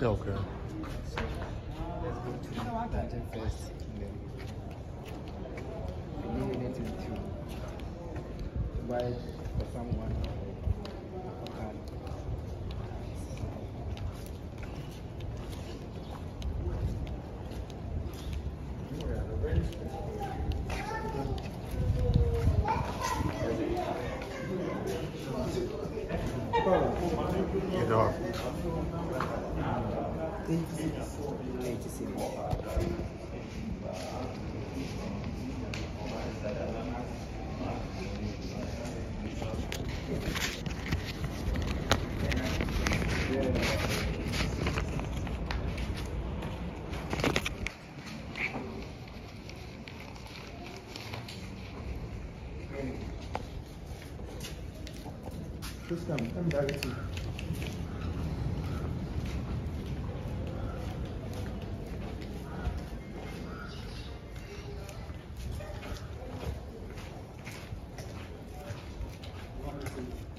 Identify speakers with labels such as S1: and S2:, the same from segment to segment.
S1: Okay.
S2: So let's go to Lantern first. And then we need anything to buy for someone who can.
S1: You know.
S2: 86. Please come directly.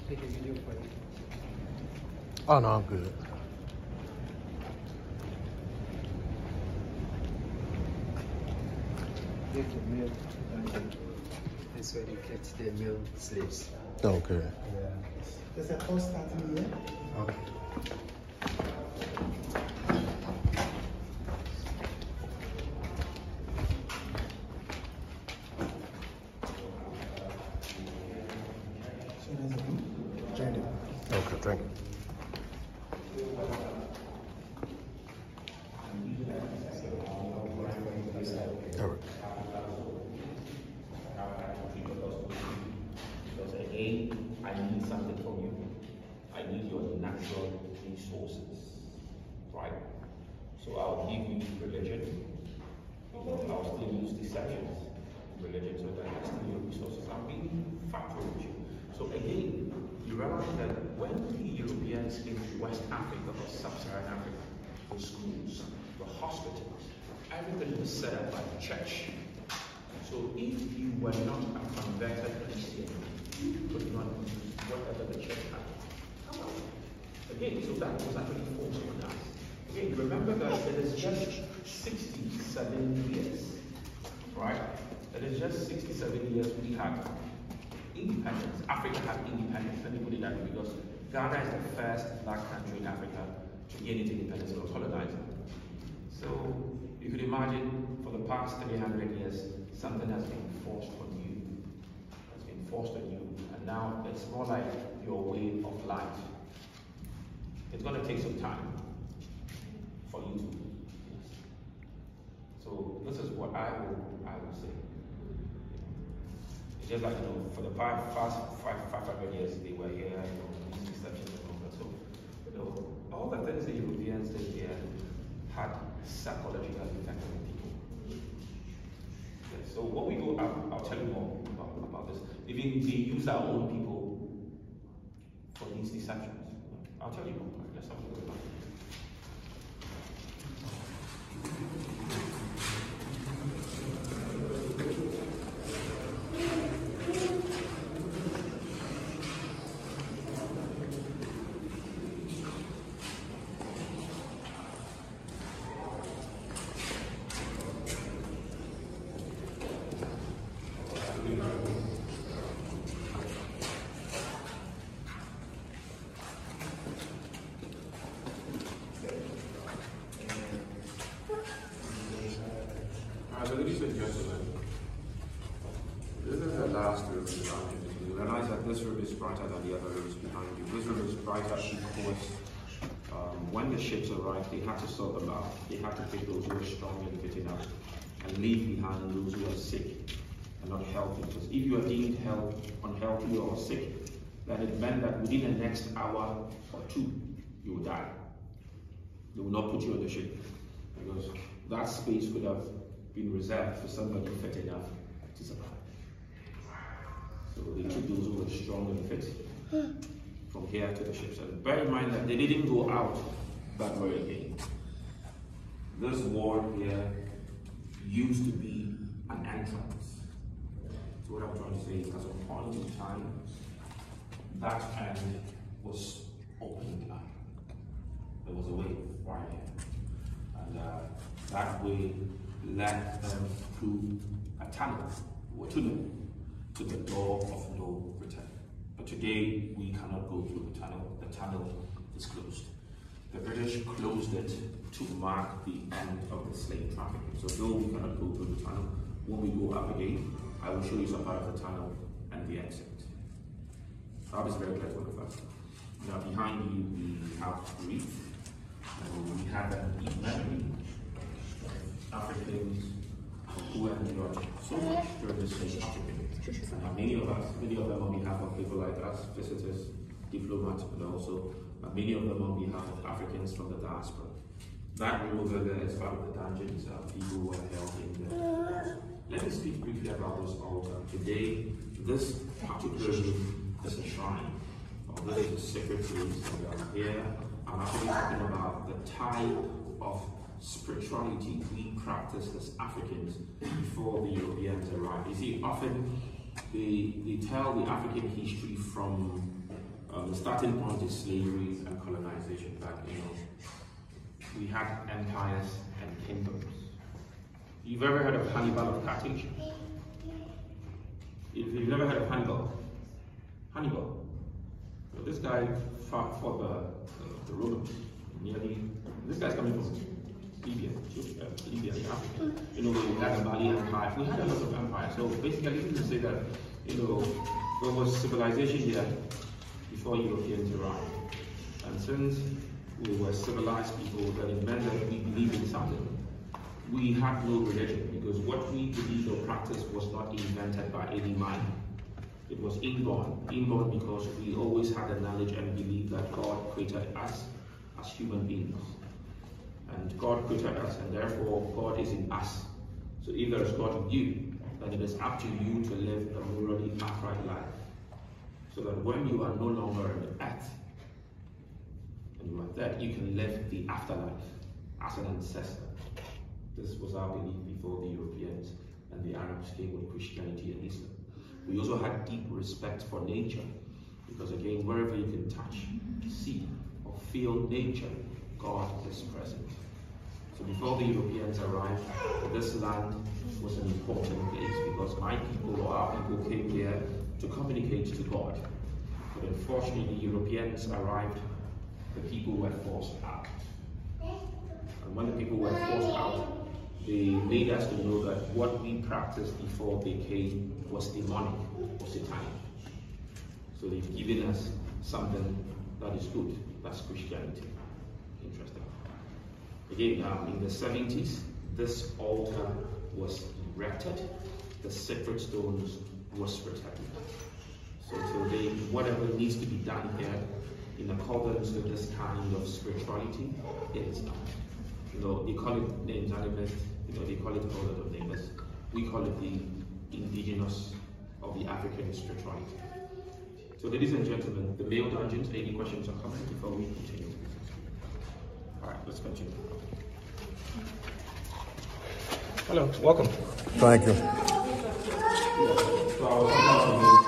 S2: Take a video for you.
S1: Oh no, I'm good.
S2: Get the milk and then this way you get the milk slips.
S1: Okay.
S2: Yeah.
S3: There's a course starting here.
S2: Okay.
S3: So there's a journey.
S1: Okay, thank you. All right.
S4: Because again, I need something from you. I need your natural resources, right? So I'll give you religion. I'll still use deceptions, religion, so that I steal your resources. I'm being factual with you. So again, you realize that when the Europeans came to West Africa or Sub-Saharan Africa, the schools, the hospitals, everything was set up by the church. So if you were not a converted Christian, you could not use whatever the church had. Come on. Again, so that was actually forced on us. Again, remember that it is just 67 years, right? It is just 67 years we had independence. Africa had independence. Let me put it that way, because Ghana is the first black country in Africa to gain its independence from colonizer. So you could imagine for the past 300 years, something has been forced on you. It's been forced on you. And now it's more like your way of life. It's going to take some time for you to. So this is what I will say. It's just like, for the past 500 years they were here, these deceptions and all that. So, all the things the Europeans did here had psychological effect on people. Yes, so when we go up, I'll tell you more about this. Even they use our own people for these deceptions. I'll tell you more. Let's have a look at it.
S5: Ladies and gentlemen, this is the last room behind you. You realize that this room is brighter than the other rooms behind you. This room is brighter because when the ships arrived, they had to sort them out. They had to pick those who were strong and fit enough and leave behind those who are sick and not healthy. Because if you are deemed unhealthy or sick, then it meant that within the next hour or two, you will die. They will not put you on the ship because that space could have been reserved for somebody fit enough to survive. So they took those who were strong and fit from here to the ships. And bear in mind that they didn't go out that way again. This wall here used to be an entrance. So what I'm trying to say is, at some point in time, that end was opened up.
S4: there was a way right here. And that way led them through a tunnel, or tunnel, to the door of no return. But today, we cannot go through the tunnel. The tunnel is closed. The British closed it to mark the end of the slave trafficking. So though we cannot go through the tunnel, when we go up again, I will show you some part of the tunnel and the exit. So I'll be very clear to all of us. Now behind you, we have Greek. We have an deep memory of Africans who endured so much during the slave trafficking. And many of them on behalf of people like us, visitors, diplomats, but also many of them on behalf of Africans from the diaspora. That room over there is part of the dungeons. People were held in there. Let me speak briefly about this altar. Today, this particular room is a shrine. This is a sacred place. Here, I'm actually talking about the type of spirituality we practice as Africans before the Europeans arrived. You see, often they tell the African history from the starting point is slavery and colonization. But we had empires and kingdoms. You've ever heard of Hannibal of Carthage? If you've never heard of Hannibal, so this guy fought for the Romans. This guy's coming from Libya, the Africa. We had a Mali Empire. We had a lot of empires. So basically, you can say that there was civilization here before Europeans arrived. And since we were civilized people, then it meant that we believed in something. We had no religion because what we believed or practiced was not invented by any mind. It was inborn because we always had the knowledge and belief that God created us as human beings. And God created us, and therefore God is in us. So if there is God in you, then it is up to you to live a morally upright life. So that when you are no longer on the earth, and you are dead, you can live the afterlife as an ancestor. This was our belief before the Europeans and the Arabs came with Christianity and Islam. We also had deep respect for nature, because again, wherever you can touch, see, or feel nature, God is present. So before the Europeans arrived, this land was an important place because my people or our people came here to communicate to God. But unfortunately, Europeans arrived, the people were forced out. And when the people were forced out, they made us to know that what we practiced before they came was demonic, or satanic. So they've given us something that is good, that's Christianity. Interesting. Again, in the 70s, this altar was erected, the sacred stones was protected. So today, whatever needs to be done here, in accordance with this kind of spirituality, it is done. They call it names, animals, they call it all other names. We call it the indigenous of the African spirituality. So ladies and gentlemen, the male dungeons, any questions or comments before we continue? All right, let's continue. Hello, welcome.
S1: Thank you.
S4: So I was talking to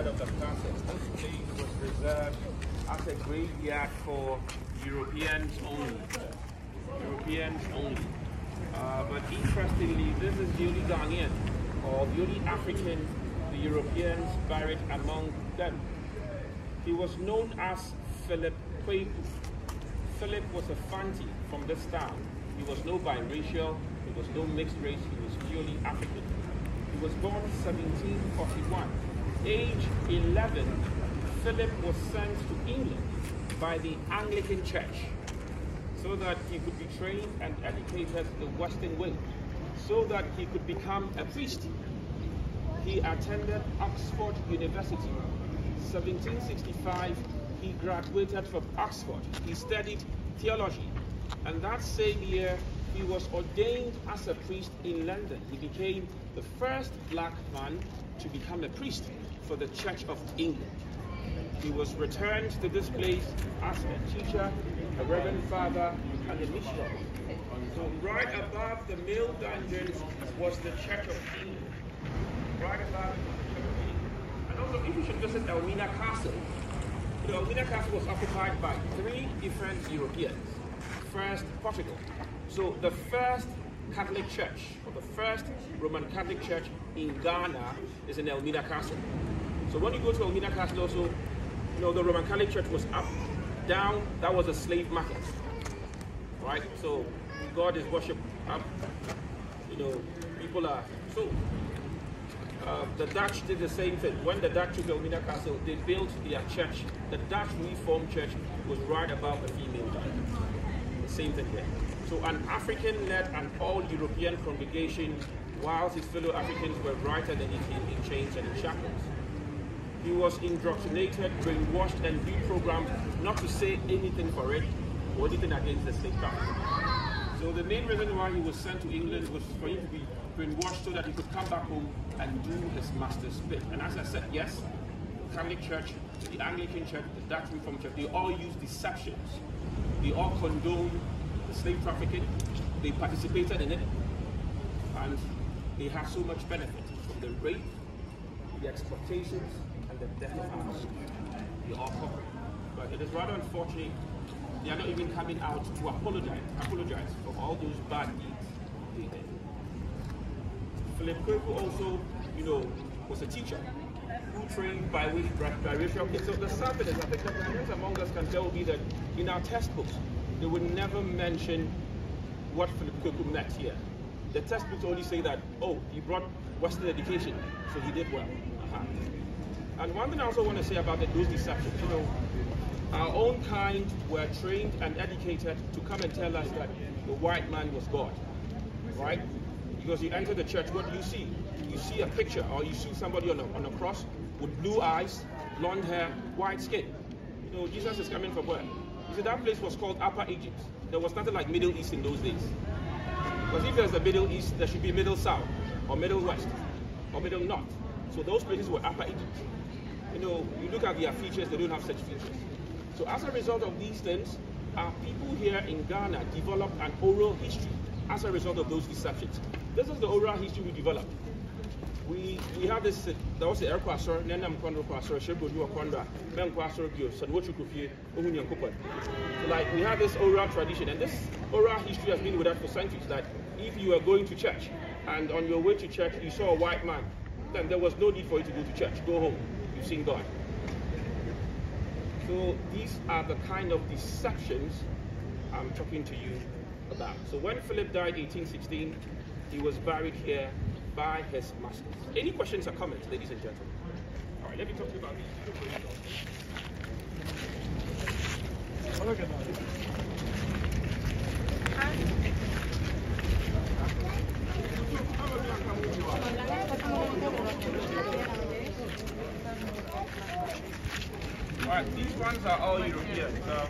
S4: side of the castle. This place was reserved as a graveyard for Europeans only. Europeans only. But interestingly, this is the only Ghanaian or the only African the Europeans buried among them. He was known as Philip Kweku. Philip was a Fanti from this town. He was no biracial, he was no mixed race, he was purely African. He was born 1741. Age 11, Philip was sent to England by the Anglican Church so that he could be trained and educated the Western way, so that he could become a priest. He attended Oxford University. 1765, he graduated from Oxford. He studied theology, and that same year, he was ordained as a priest in London. He became the first black man to become a priest for the Church of England. He was returned to this place as a teacher, a reverend father, and a missionary. So right above the male dungeons was the Church of England. Right above the Church of England. And also, if you should visit Elmina Castle, Elmina Castle was occupied by 3 different Europeans. First, Portugal. So the first Catholic church, or the first Roman Catholic church in Ghana is in Elmina Castle. So when you go to Elmina Castle also, the Roman Catholic church was up, down, that was a slave market. Right? So God is worshipped up, people are, so the Dutch did the same thing. When the Dutch took Elmina Castle, they built their church. The Dutch Reformed Church was right above the female dungeon. The same thing here. So an African led an all-European congregation, whilst his fellow Africans were brighter than him in chains and in shackles. He was indoctrinated, brainwashed, and deprogrammed not to say anything for it or anything against the slave trafficking. So the main reason why he was sent to England was for him to be brainwashed so that he could come back home and do his master's bit. And as I said, yes, the Catholic Church, the Anglican Church, the Dutch Reformed Church, they all use deceptions. They all condone the slave trafficking. They participated in it. And they have so much benefit from the rape, the exploitations, and the death of others. They all cover it. But it is rather unfortunate they are not even coming out to apologize for all those bad deeds they did. Philip Kweku also, was a teacher who trained biracial kids. So the sad thing is, I think the Ghanaians among us can tell me that in our textbooks, they would never mention what Philip Kweku meant here. The textbooks only say that, he brought Western education, so he did well. And one thing I also want to say about those deceptions, our own kind were trained and educated to come and tell us that the white man was God, right? Because you enter the church, what do you see? You see a picture, or you see somebody on a cross with blue eyes, blonde hair, white skin. Jesus is coming from where? You see, that place was called Upper Egypt. There was nothing like Middle East in those days. Because if there's a Middle East, there should be Middle South, or Middle West, or Middle North. So those places were Upper Egypt. You look at their features, they don't have such features. So as a result of these things, our people here in Ghana developed an oral history as a result of those deceptions. This is the oral history we developed. We have this, there was the Erkwasor, Nenam Kwandro Kwasor, Shebodu Kwandra, Men Kwasor Bio, Sanwochukufie, Ohunyan Kupon. Like, we have this oral tradition, and this oral history has been with us for centuries, that if you are going to church, and on your way to church, you saw a white man, then there was no need for you to go to church. Go home, you've seen God. So these are the kind of deceptions I'm talking to you about. So when Philip died in 1816, he was buried here by his masters. Any questions or comments, ladies and gentlemen? All right, let me talk to you about these. Alright, these ones are all European. The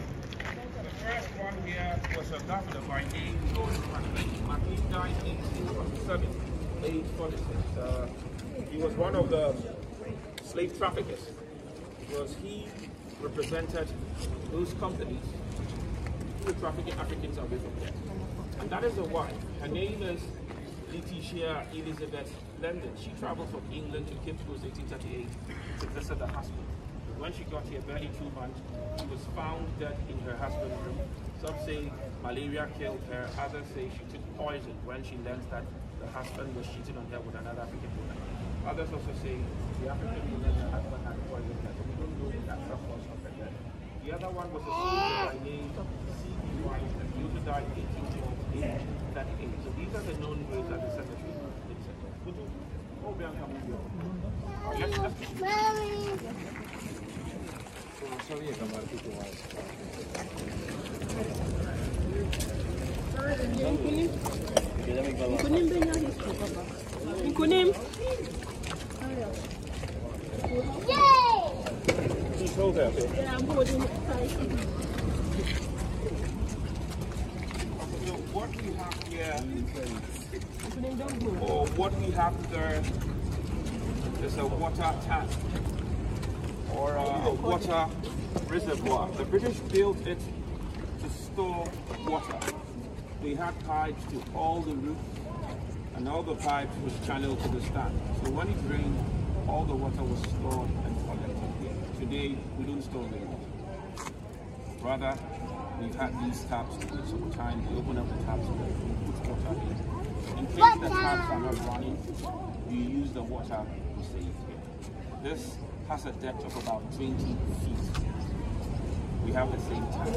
S4: first one here was a governor by name George Maclean. Maclean died in 1847, age 46. He was one of the slave traffickers because he represented those companies who were trafficking Africans away from there. And that is the wife. Her name is Letitia Elizabeth London. She traveled from England to Cape Coast in 1838 to visit the hospital. When she got here, barely 2 months, she was found dead in her husband's room. Some say malaria killed her, others say she took poison when she learned that the husband was cheating on her with another African woman. Others also say the African woman her husband had poisoned her, so we don't know the actual cause of her death. The other one was a soldier by name C.B. White, and he also died 1812, age 38. So these are the known ways that the cemetery is set up. Oh, we are coming here. What we have here, or what we have there, is a water tank or a water reservoir. The British built it to store water. They had pipes to all the roofs, and all the pipes was channeled to the stand. So when it rained, all the water was stored and collected here. Today, we don't store the water. Rather, we've had these taps for some time. We open up the taps and we put water in. In case the taps are not running, we use the water we save here. This has a depth of about 20 feet. We have the same tank.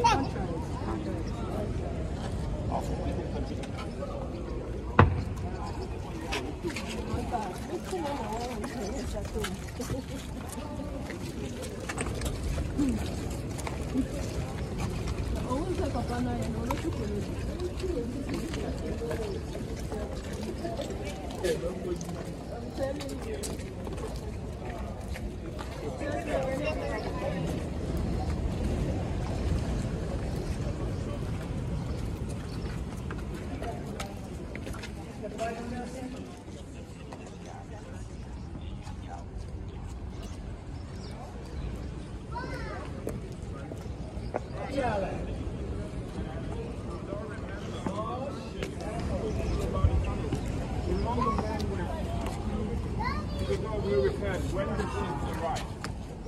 S4: When the ships arrive,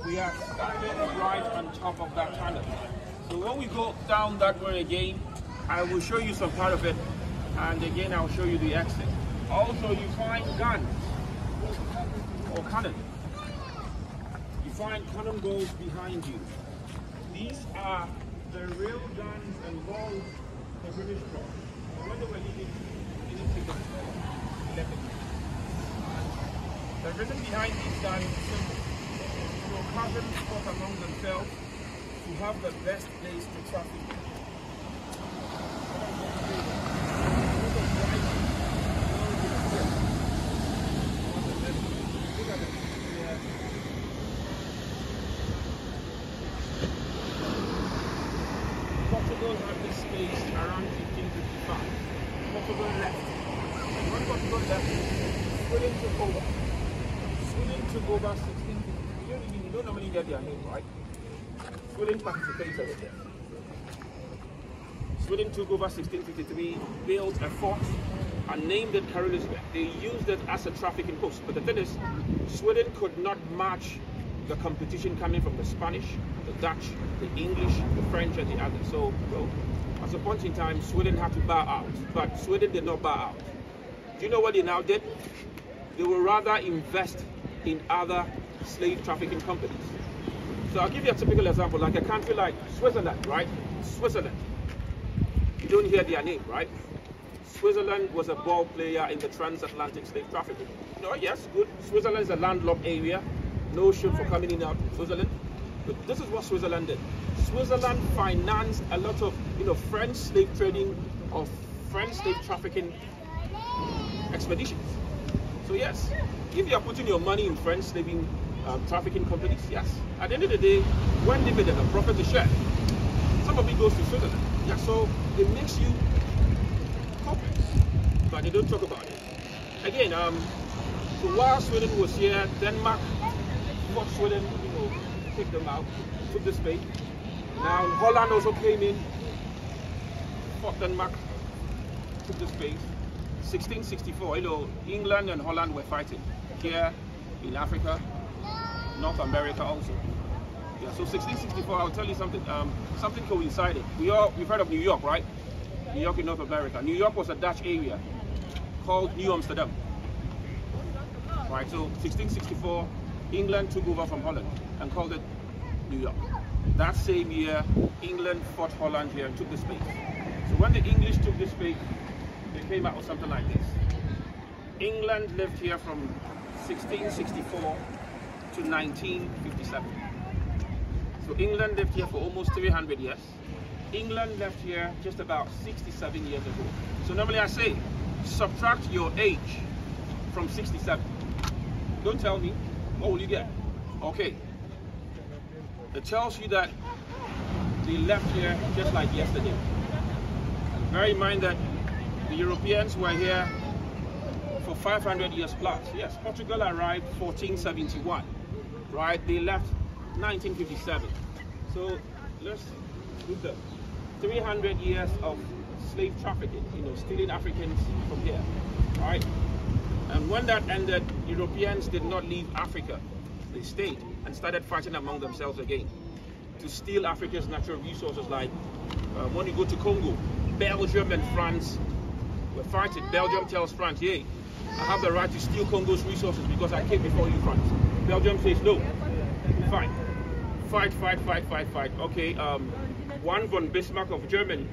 S4: we are standing right on top of that tunnel. So when we go down that way again, I will show you some part of it, and again I'll show you the exit. Also, you find guns or cannon. You find cannonballs behind you. These are the real guns and balls the British brought. And when they were leaving, they didn't take them. They left it. The reason behind these guns is simple. So cousins fought among themselves to have the best place to traffic. Portugal had this space around 1555. Portugal left. And when Portugal left, Sweden took over. Sweden took over 1653. You don't normally get their name, right? Sweden participated with them. Sweden took over 1653, built a fort, and named it Carolusberg. They used it as a trafficking post. But the thing is, Sweden could not match the competition coming from the Spanish, the Dutch, the English, the French, and the others. So, well, at a point in time, Sweden had to bow out. But Sweden did not bow out. Do you know what they now did? They will rather invest in other slave trafficking companies. So I'll give you a typical example, like a country like Switzerland, right? Switzerland. You don't hear their name, right? Switzerland was a ball player in the transatlantic slave trafficking. No, yes, good. Switzerland is a landlocked area. No ship for coming in and out of Switzerland. But this is what Switzerland did. Switzerland financed a lot of, French slave trading or French slave trafficking expeditions. So yes, if you are putting your money in French slaving trafficking companies, yes. At the end of the day, when dividend or profit is shared, some of it goes to Switzerland. Yeah, so it makes you corporate, but they don't talk about it. Again, so while Sweden was here, Denmark fought Sweden, kicked them out, took the space. Now Holland also came in, fought Denmark, took the space. 1664, England and Holland were fighting here in Africa. North America also. Yeah, so 1664, I'll tell you something, something coincided. We've heard of New York, right? New York in North America. New York was a Dutch area called New Amsterdam. Right, so 1664, England took over from Holland and called it New York. That same year, England fought Holland here and took the space. So when the English took this space, they came out with something like this. England lived here from 1664 to 1957. So England lived here for almost 300 years. England left here just about 67 years ago. So normally I say, subtract your age from 67. Don't tell me, what will you get? Okay. It tells you that they left here just like yesterday. And bear in mind that the Europeans were here for 500 years plus. Yes, Portugal arrived 1471, right? They left 1957. So let's look at 300 years of slave trafficking, stealing Africans from here, right? And when that ended, Europeans did not leave Africa. They stayed and started fighting among themselves again to steal Africa's natural resources. Like when you go to Congo, Belgium and France were fighting. Belgium tells France, hey, I have the right to steal Congo's resources because I came before you, France. Belgium says no. Fine. Fight. Okay, one von Bismarck of Germany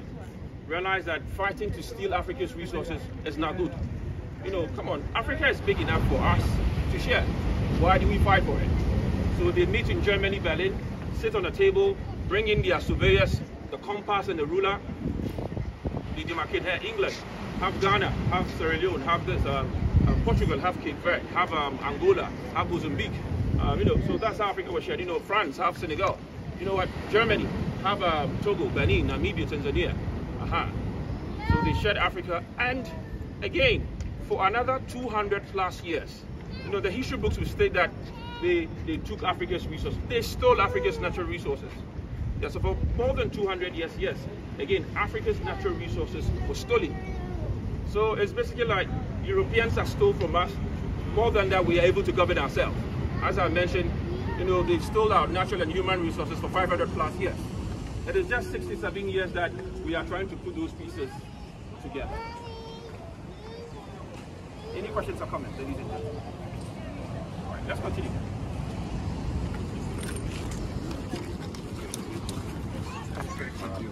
S4: realized that fighting to steal Africa's resources is not good. Come on, Africa is big enough for us to share. Why do we fight for it? So they meet in Germany, Berlin, sit on a table, bring in their surveyors, the compass and the ruler. They demarcate here, England, have Ghana, have Sierra Leone, have this, Portugal, have Cape Verde, have Angola, have Mozambique. So that's how Africa was shared. France, have Senegal. You know what? Germany, have Togo, Benin, Namibia, Tanzania. So they shared Africa, and again, for another 200 plus years. The history books will state that they took Africa's resources. They stole Africa's natural resources. Yeah, so for more than 200 years, yes. Again, Africa's natural resources were stolen. So it's basically like Europeans have stole from us. More than that, we are able to govern ourselves. As I mentioned, they stole our natural and human resources for 500 plus years. It is just 67 years that we are trying to put those pieces together. Any questions or comments, ladies and gentlemen? All right, let's continue. Thank you.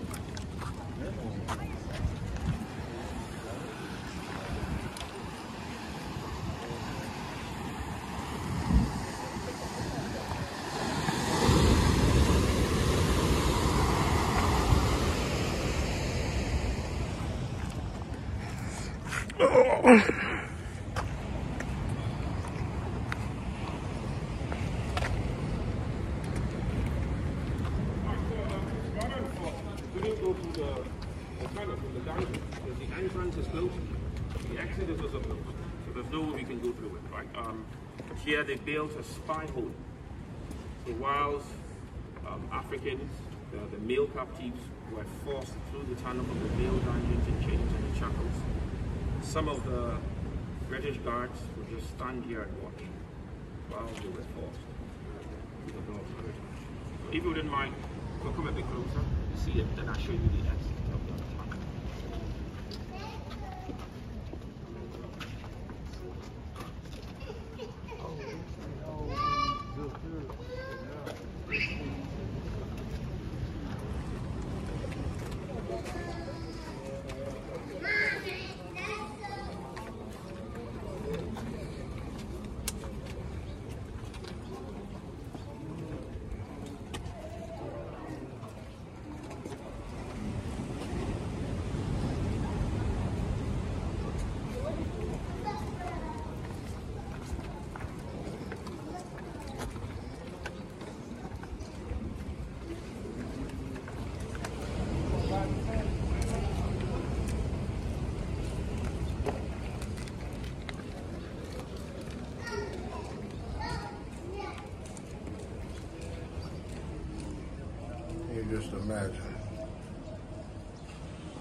S4: The entrance is closed, the exit is also closed, so there's no way we can go through it, right? Here they built a spy hole. So whilst Africans, the male captives, were forced through the tunnel from the male dungeons and chains and the shackles, some of the British guards would just stand here and watch while they were forced to the door of the British. So if you wouldn't mind, we'll come a bit closer to see it, then I'll show you the exit of the tunnel.
S1: Just imagine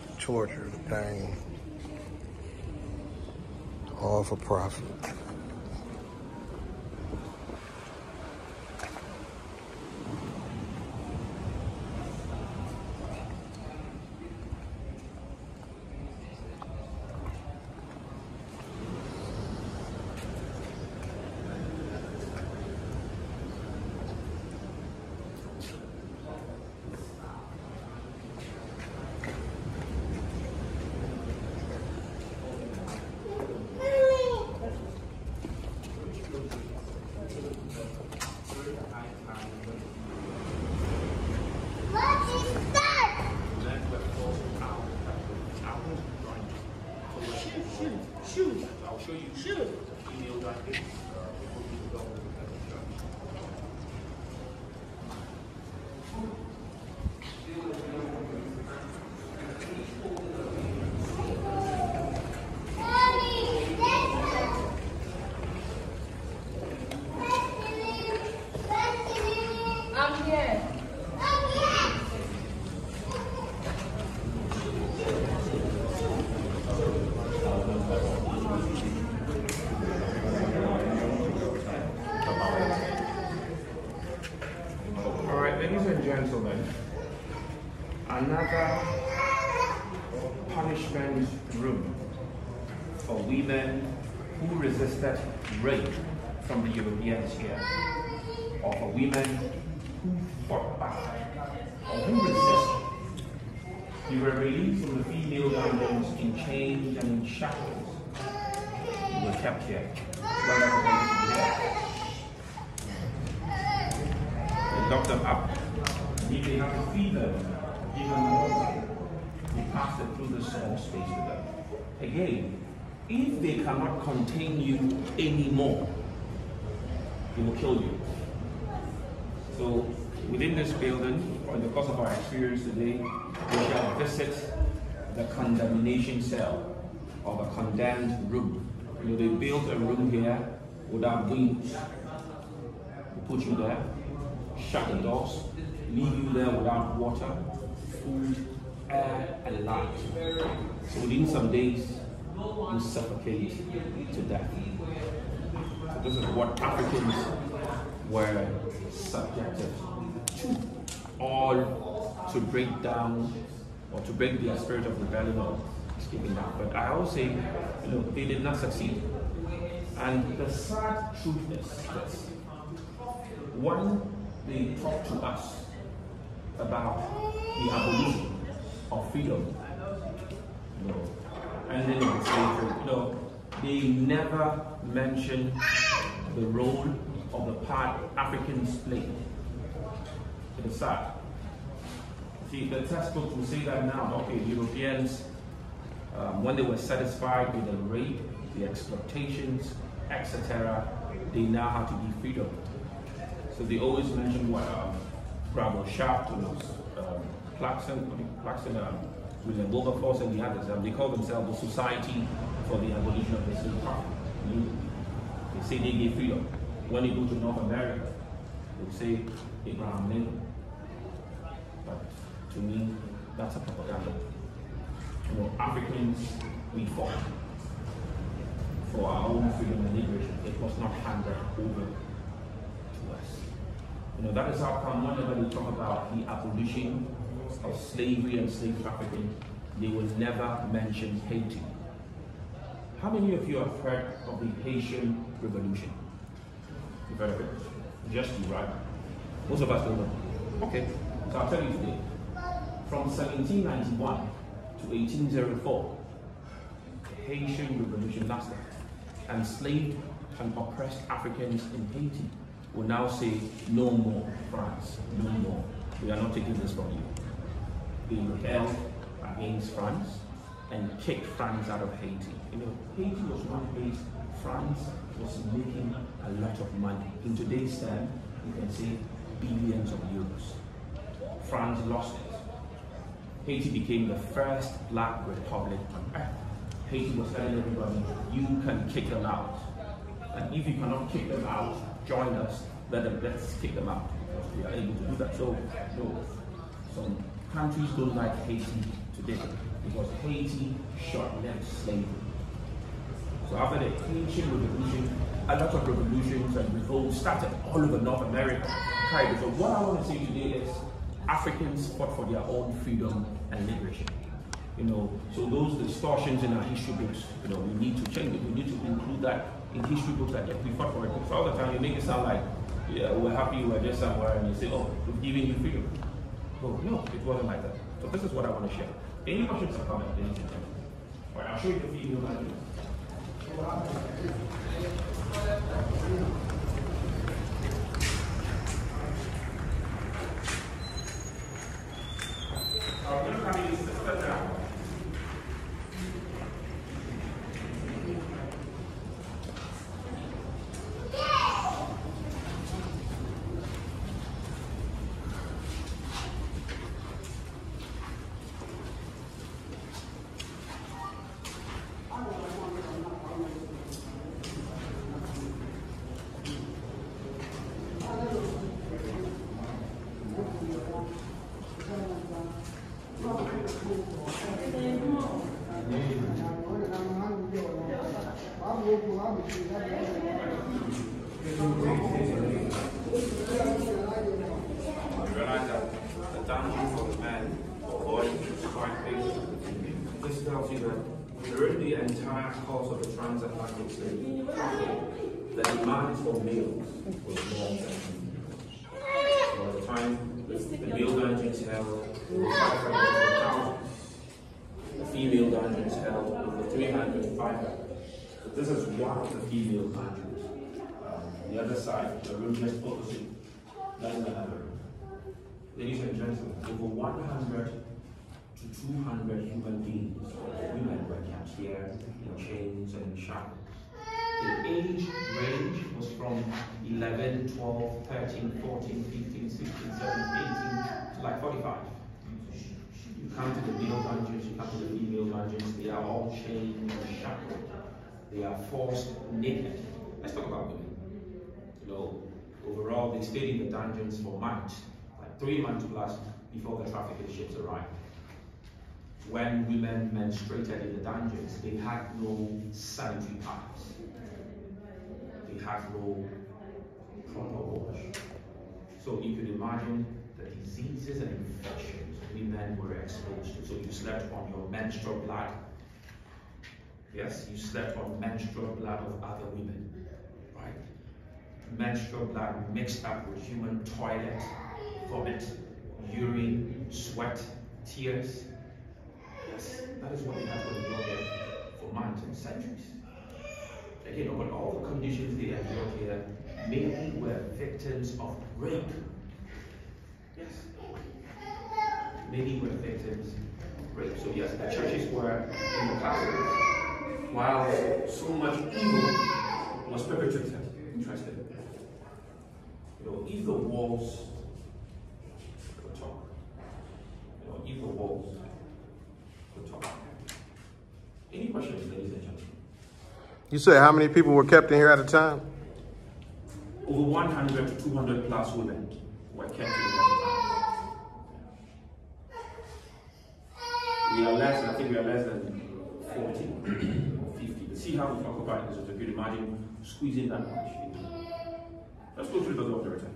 S1: the torture, the pain, all for profit.
S6: Shoes.
S4: I'll show you
S6: Shoes.
S4: female dungeons.
S6: I'm here.
S4: All right, ladies and gentlemen, another punishment room for women who resisted rape from the Europeans here, or for women who fought back, or who resisted. You were released from the female dungeons in chains and in shackles. You were kept here. Well, that's what you should do. They locked them up. If they have to feed them, give them water, they pass it through the small space with them. Again, if they cannot contain you anymore, they will kill you. So within this building, or in the course of our experience today, we shall visit the condemnation cell, or the condemned room. You know, they built a room here without windows. They put you there, shut the doors, leave you there without water, food, air, and light. So within some days, you suffocate to death. So this is what Africans were subjected to, all to break down or to break their spirit of rebellion or escaping that. But I always say, you know, they did not succeed. And the sad truth is this: when they talk to us about the abolition of freedom, you know, and then of slavery, you know, they never mention the role of the part Africans played. It is sad. See, the textbook will say that now, okay, Europeans, when they were satisfied with the rape, the exploitations, etc., they now have to give freedom. So they always mention what Bravo Sharp, Clarkson, William Wilberforce, and the others. They call themselves the Society for the Abolition of the Slave Trade. They say they gave freedom. When they go to North America, they say Abraham Lincoln. But to me, that's a propaganda. You know, Africans, we fought for our own freedom and liberation. It was not handed over to us. You know, that is how come whenever they talk about the abolition of slavery and slave trafficking, they will never mention Haiti. How many of you have heard of the Haitian Revolution? You've heard of it? Just you, right? Most of us don't know. Okay, so I'll tell you today. From 1791 to 1804, the Haitian Revolution lasted. Enslaved and oppressed Africans in Haiti will now say, no more, France, no more. We are not taking this from you. They rebelled against France and kicked France out of Haiti. You know, Haiti was one place France was making a lot of money. In today's term, you can say billions of euros. France lost it. Haiti became the first black republic on earth. Haiti was telling everybody, you can kick them out. And if you cannot kick them out, join us, let's kick them out. Because we are able to do that. So, no, some countries don't like Haiti today because Haiti short-lived slavery. So after the Haitian Revolution, a lot of revolutions and revolts started all over North America. Right, so what I want to say today is Africans fought for their own freedom and liberation. You know, so those distortions in our history books, you know, we need to change it. We need to include that in history books that we fought for it. Because all the time you make it sound like, yeah, we're happy, we're just somewhere, and you say, oh, we've given you freedom. Oh, no, it wasn't like that. So this is what I want to share. Any questions or comments, ladies and gentlemen? All right, I'll show you the video like this. tells you that during the entire course of the transatlantic slave trade, the demand for males was more than females. So at the time, the male dungeons held over 500,000. The female dungeons held over 300, 500. So this is one of the female dungeons. The other side, the room just opposite, that's another room. Ladies and gentlemen, over 100 to 200 human beings, women were kept here in chains and shackles. The age range was from 11, 12, 13, 14, 15, 16, 17, 18, to like 45. You come to the male dungeons, you come to the female dungeons, they are all chained and shackled. They are forced naked. Let's talk about women. You know, overall, they stayed in the dungeons for months, like 3 months plus, before the trafficking ships arrived. When women menstruated in the dungeons, they had no sanitary pads. They had no proper wash. So you could imagine the diseases and infections women were exposed to. So you slept on your menstrual blood. Yes, you slept on menstrual blood of other women. Right? Menstrual blood mixed up with human toilet, vomit, urine, sweat, tears. Yes, that is what they had to endure here for months and centuries. Again, but all the conditions they endured here mainly were victims of rape. Yes. Many were victims of rape. So yes, the churches were in the castles, while so much evil was perpetrated. Interesting. You know, if the walls could talk, you know, if the walls could talk. Any questions, ladies and gentlemen?
S1: You said how many people were kept in here at a time?
S4: Over 100 to 200 plus women were kept in here at a time. We are less, I think we are less than 40 or 50. But see how we talk about this. If you could imagine squeezing that much. Let's go through the door of the return.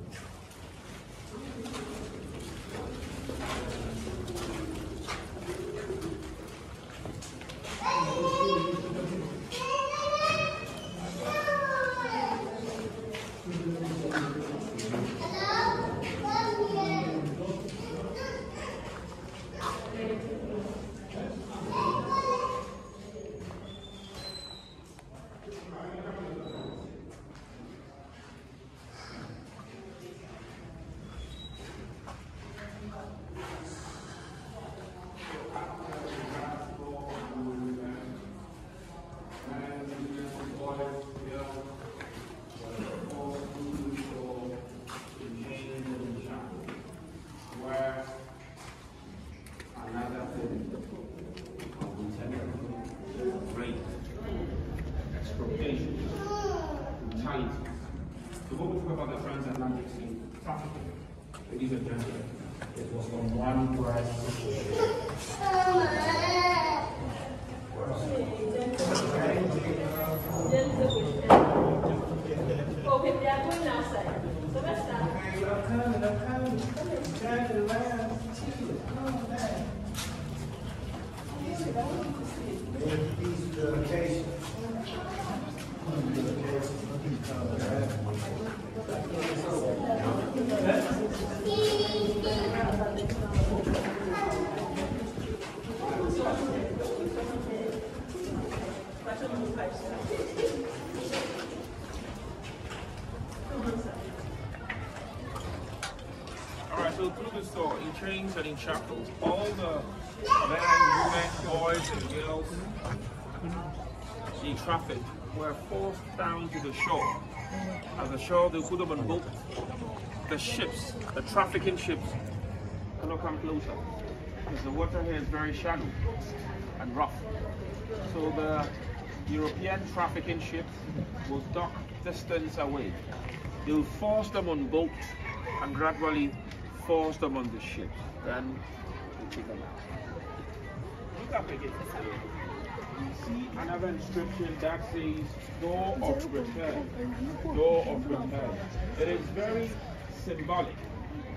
S4: Ladies and gentlemen, it was from one word
S6: okay, they are going outside. So let's start.
S3: I'm coming. Back to the lab.
S5: Alright, so through the store, in trains and in shackles, all the men, women, boys and girls in traffic were forced down to the shore. At the shore, they put them on boats. The ships, the trafficking ships, cannot come closer because the water here is very shallow and rough. So the European trafficking ships will dock distance away. They'll force them on boats and gradually force them on the ship. Then they take them out. Look up again. You see another inscription that says door of return. Door of return. It is very symbolic.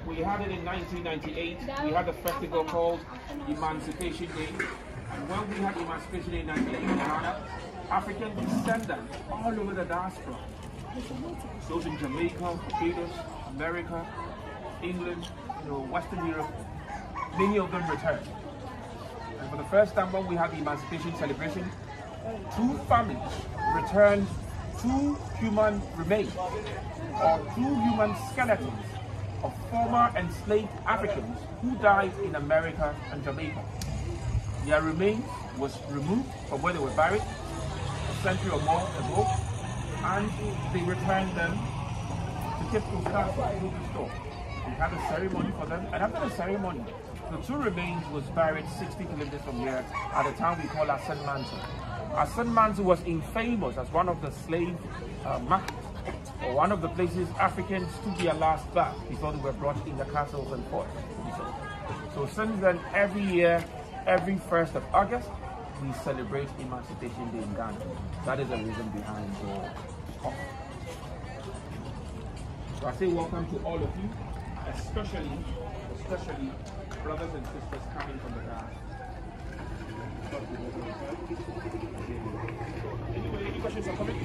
S5: We had it in 1998. We had a festival called Emancipation Day. And when we had emancipation in 1911 in Ghana, African descendants all over the diaspora, those in Jamaica, Barbados, America, England, Western Europe, many of them returned. And for the first time when we had the emancipation celebration, 2 families returned 2 human remains, or 2 human skeletons of former enslaved Africans who died in America and Jamaica. Their remains was removed from where they were buried a century or more ago, and they returned them to Cape Coast Castle to store. We had a ceremony for them, and after the ceremony, the 2 remains was buried 60 kilometers from here at a town we call Asen Mansu. Asen Mansu was infamous as one of the slave markets, or one of the places Africans took their last bath before they were brought in the castles and forts. So since then, every year, every 1st of August, we celebrate Emancipation Day in Ghana. That is the reason behind the coffee. So I say welcome to all of you, especially brothers and sisters coming from the Ghana. Any questions or comments?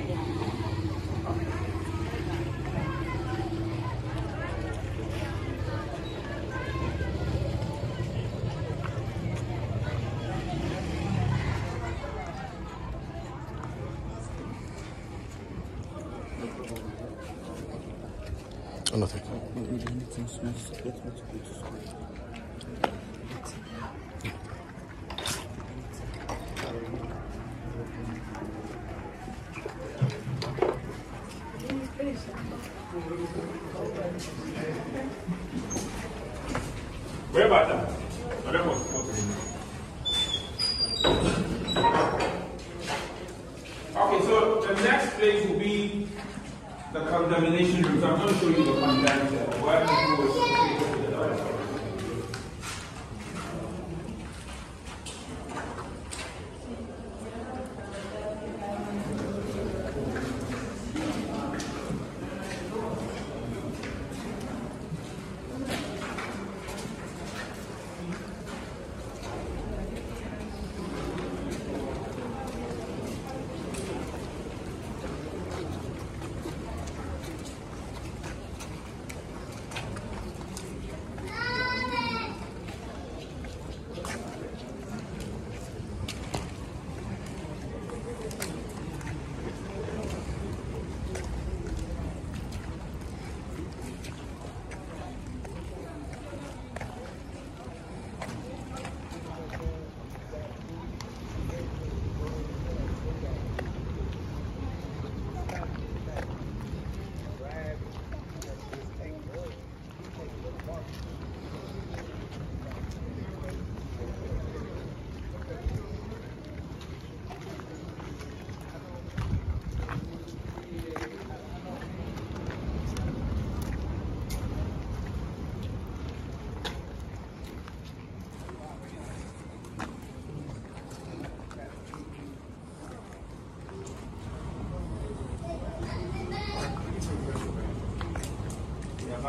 S1: Oh, nothing.
S5: Where about that? Okay, so the next place will be the condemnation room. So I'm going to show you the condemned where people were associated with the dialogue.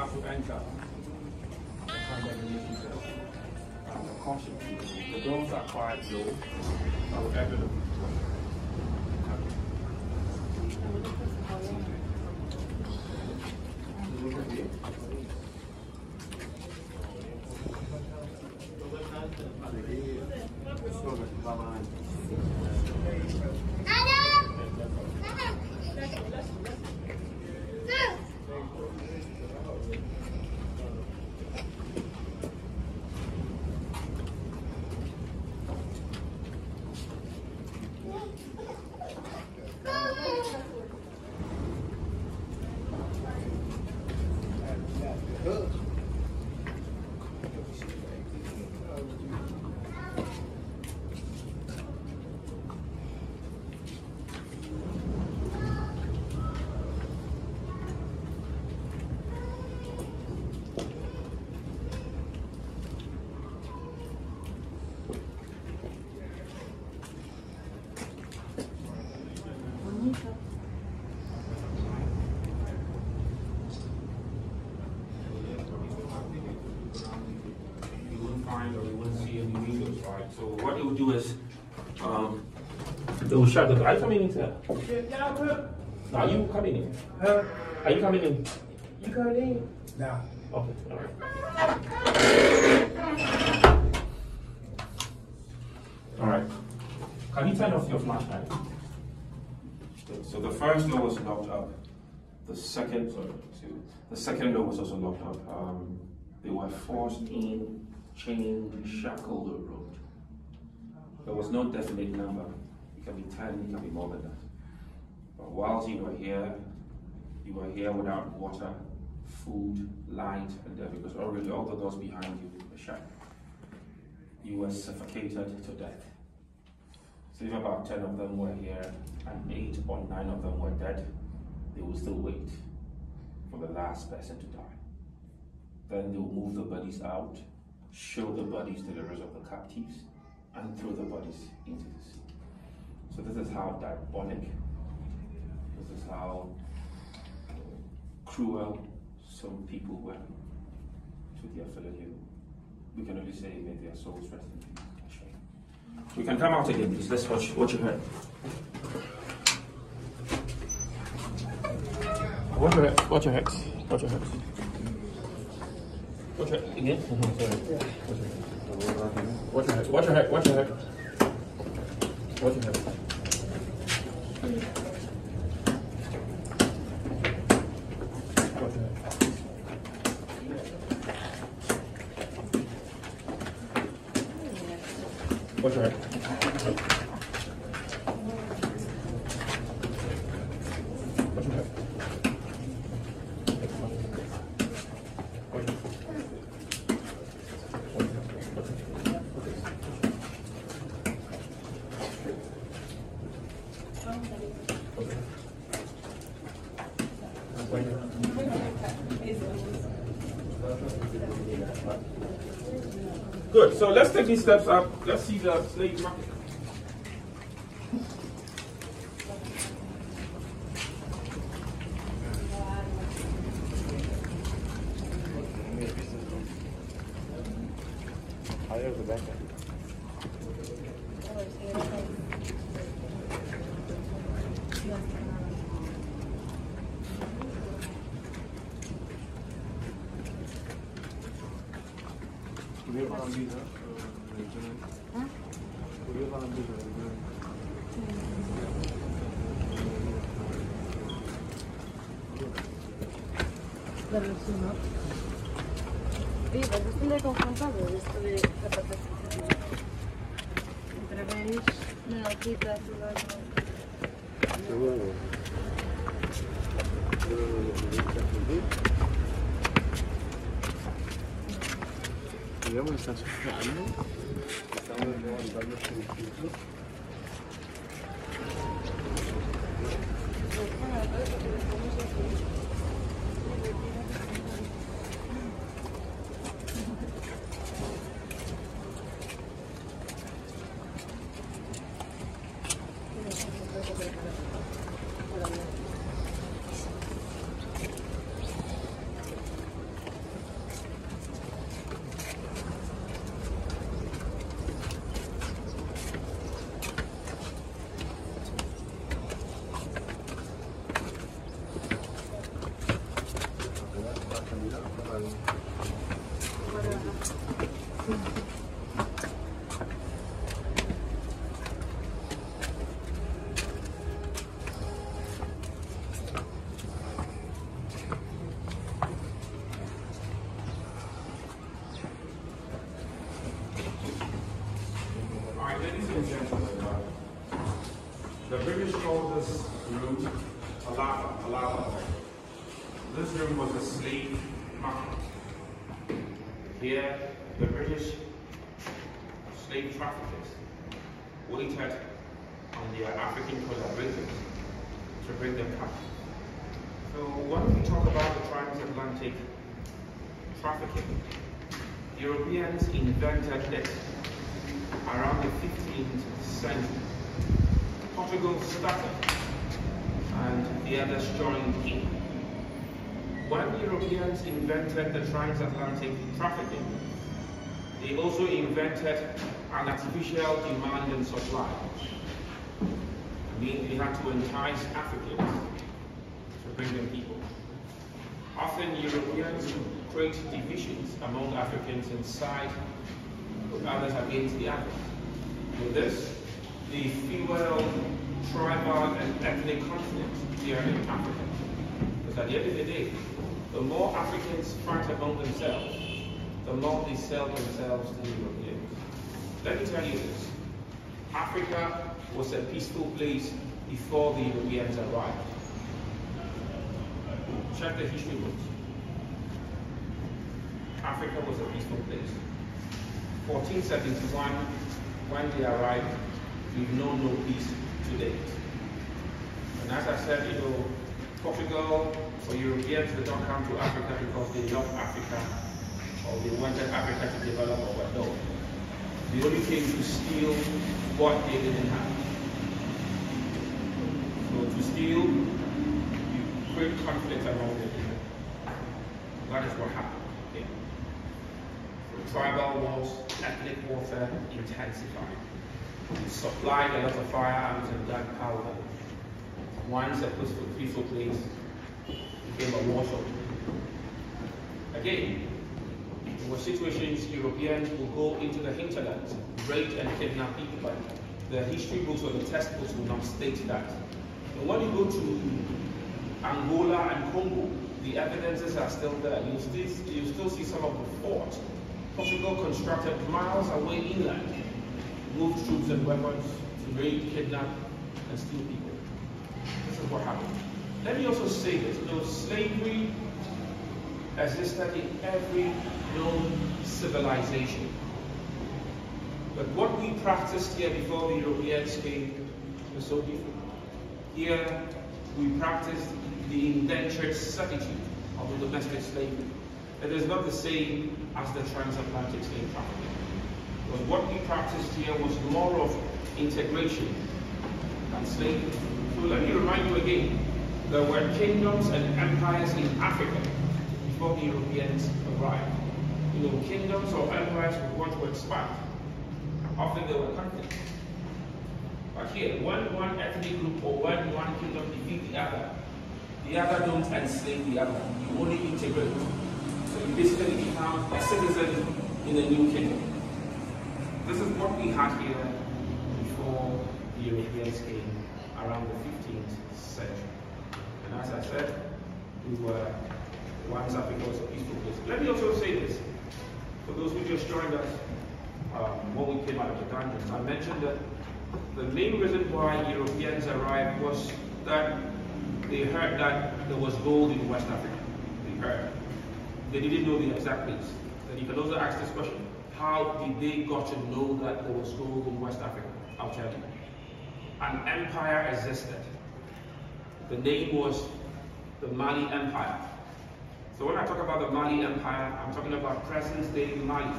S5: To enter the condemnation cell. Caution, the doors are quite low, however, behind, or you won't see any windows, right? So what it will do is,
S4: They will shut the door. Are you coming in, sir?
S3: Y'all come.
S4: Are you coming in?
S3: Huh?
S4: Are you coming in?
S3: You coming in? Nah.
S4: Okay, all right. All right. Can you turn off your flashlight?
S5: so the first door was locked up. The second door was also locked up. They were forced in, chained, shackled, or roped. There was no definite number. It can be 10, it can be more than that. But whilst you were here without water, food, light, and death, because already all the doors behind you were shut. You were suffocated to death. So if about 10 of them were here and 8 or 9 of them were dead, they will still wait for the last person to die. Then they will move the bodies out, show the bodies to the rest of the captives, and throw the bodies into the sea. So this is how diabolic, this is how cruel some people were to their fellow human. We can only say, may their souls rest in peace. We can come out again, please. Let's watch your head. Watch your head. Watch your head. Watch your head. Watch your head. Again? Sorry. Watch your head. Watch your head. Watch your head. Watch your head. Watch your head. Good. So let's take these steps up. Let's see the slave market.
S7: Sí, pues esto de confrontado, esto de entreveis, no, quita,
S2: Digamos, está sufriendo. Estamos levantando los edificios.
S5: The British called this room Alava. This room was a slave market. Here, the British slave traffickers waited on their African collaborators to bring them captive. So when we talk about the transatlantic trafficking, Europeans invented it around the 15th century. Portugal started, and the others joined in. When Europeans invented the transatlantic trafficking,
S4: They also invented an artificial demand and supply. I mean, they had to entice Africans to bring them people. Often Europeans create divisions among Africans and side with others against the others. With this, they fuel tribal and ethnic conflicts here in Africa. Because at the end of the day, the more Africans fight among themselves, the more they sell themselves to the Europeans. Let me tell you this. Africa was a peaceful place before the Europeans arrived. Check the history books. Africa was a peaceful place. 1471, when they arrived, we've known no peace to date. And as I said, Portugal or Europeans did not come to Africa because they loved Africa or they wanted Africa to develop or what. No. They only came to steal what they didn't have. So to steal, you create conflict among the people. That is what happened. Okay? So tribal wars, ethnic warfare intensified. It supplied a lot of firearms and gunpowder. Once a peaceful place became a war zone. Again, there were situations Europeans will go into the hinterlands, raid and kidnap people, but the history books or the textbooks will not state that. And when you go to Angola and Congo, the evidences are still there. You still see some of the forts. Portugal constructed miles away inland, moved troops and weapons to raid, kidnap, and steal people. This is what happened. Let me also say this, slavery existed in every known civilization. But what we practiced here before the Europeans came was so different. Here, we practiced the indentured servitude of the domestic slavery. It is not the same as the transatlantic slave trafficking. But what we practiced here was more of integration than slavery. So let me remind you again, there were kingdoms and empires in Africa before the Europeans arrived. Kingdoms or empires would want to expand. Often there were conflicts. But here, when one ethnic group or when one kingdom defeats the other don't enslave the other. You only integrate. So you basically become a citizen in a new kingdom. This is what we had here before the Europeans came around the 15th century. And as I said, we were once Africa was a peaceful place. Let me also say this. For those who just joined us when we came out of the dungeons, I mentioned that the main reason why Europeans arrived was that they heard that there was gold in West Africa. They heard. They didn't know the exact place. Then you can also ask this question, how did they got to know that there was gold in West Africa? I'll tell you. An empire existed. The name was the Mali Empire. So when I talk about the Mali Empire, I'm talking about present-day Mali,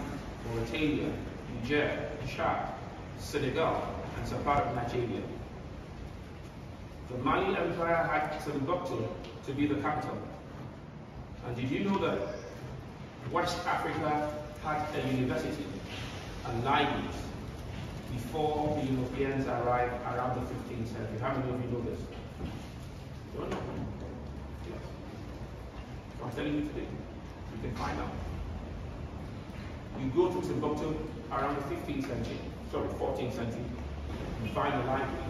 S4: Mauritania, Niger, Chad, Senegal, and some part of Nigeria. The Mali Empire had Timbuktu to be the capital. And did you know that West Africa had a university and libraries before the Europeans arrived around the 15th century? How many of you know this? You don't know? Yes. So I'm telling you today, you can find out. You go to Timbuktu around the 15th century, sorry, 14th century, you find a library.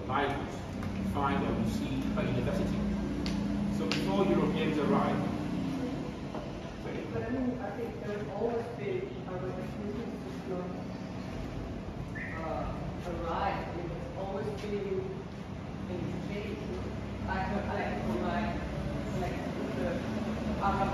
S4: The libraries, you find or you see a university. So before Europeans arrived,
S3: but I mean, I think there's always been a recognition system arrived. It's always been in change. I like the Arab